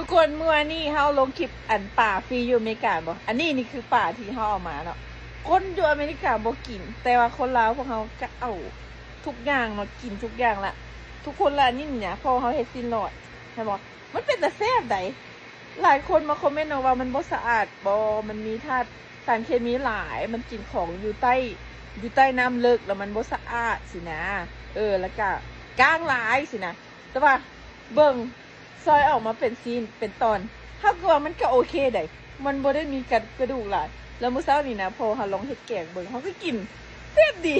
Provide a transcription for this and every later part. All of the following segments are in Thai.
ทุกคนเมื่อนี่เฮาลงคลิปอันป่าฟรีอยู่อเมริกาบ่อันนี้นี่คือป่าที่เฮาเอามาเนาะคนอยู่อเมริกาบ่กินแต่ว่าคนลาวพวกเฮาก็เอาทุกอย่างเนาะกินทุกอย่างละทุกคนละนี่เนี่ยพอเฮาเฮ็ดซินลอดใช่บ่มันเป็นแต่แซ่บใดหลายคนมาคอมเมนต์ว่ามันบ่สะอาดบ่มันมีธาตุสารเคมีหลายมันกินของอยู่ใต้น้ำลึกแล้วมันบ่สะอาดสินะแล้วก็ก้างหลายสินะแต่ว่าเบิ่งซอยออกมาเป็นซีนเป็นตอนถ้าว่ามันก็โอเคได้มันบ่ได้มีกระดูกหลายแล้วมื้อเช้านี่นะพอเฮาลองเฮ็ดแกงเบิ่งเฮาก็กินแซ่บดี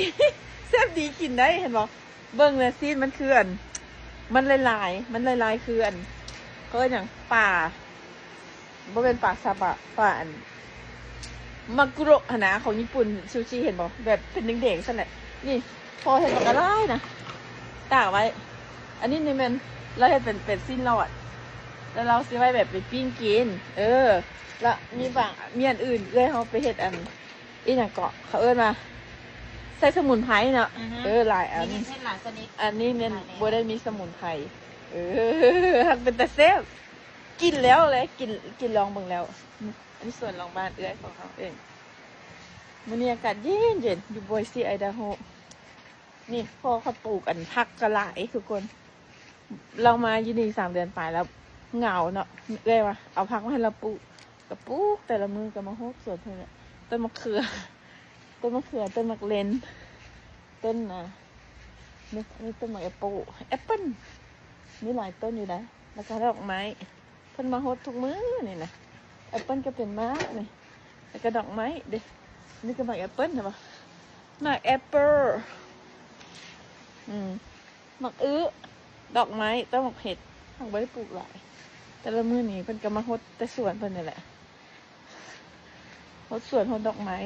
แซ่บดีกินได้เห็นบ่เบิ่งแล้วซีนมันคืออันมันหลายๆมันหลายๆคืออันก็หยังป่าบ่เป็นป่าซาบะป่าอันมากุโระหนาของญี่ปุ่นซูชิเห็นบ่แบบเป็นแดงๆซั่นแหละนี่พอเห็นบ่ก็หลายนะตากไว้อันนี้นี่มันเราเห็นเป็นสิ้นรอดแล้วเราซื้อไว้แบบไปปิ้งกินแล้วมีบางมีอันอื่นเขาไปเห็ดอันอีหยังเกาะเขาเอิ้นมาใส่สมุนไพรเนาะหลายอันนี้หลายชนิดอันนี้เนี่ยบัได้มีสมุนไพรหักเป็นตะเซฟกินแล้วเลยกินลองเบิ่งแล้วอันนี้ส่วนลองบ้านของเขาเองมื้อนี้อากาศเย็นอยู่บอยซีไอดาโฮนี่พ่อเขาปลูกอันผักกระหลายทุกคนเรามาอยู่นี่3 เดือนไปแล้วเหงาเนาะว่าเอาผักมาให้เราปลูกกับปลูกแต่ละมือกับมาโฮกสวนเพื่อนต้นมะเขือต้นมะเลนต้นนี่ต้นมะแอปเปิ้ลมีหลายต้นอยู่นะแล้วก็ดอกไม้เพิ่นมาโฮกทุกมื้อนี่นะแอปเปิ้ลก็เป็นมากนี่แล้วก็ดอกไม้เด้นี่ก็มะแอปเปิ้ลใช่ปะมะแอปเปิ้ลมะดอกไม้ต้นมะเห็ดทางไว้ปลูกหลายแต่ละมื้อนี้เพิ่นก็มาโฮดแต่สวนเพิ่นนี่แหละโฮดสวนโฮดดอกไม้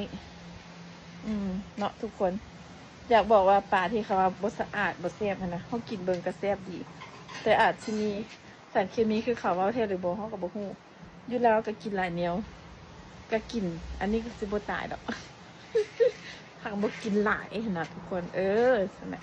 เนาะทุกคนอยากบอกว่าป่าที่เขาว่าบ่สะอาดบ่แซ่บนะเฮากินเบิ่งก็แซ่บดีแต่อาจสิมีสารเคมีคือเขาว่าแท้หรือบ่เฮาก็บ่ฮู้อยู่แล้วก็กินหลายแนวก็กินอันนี้ก็สิบ่ตายดอกหากบ่กินหลายนะทุกคนนั่นแหละ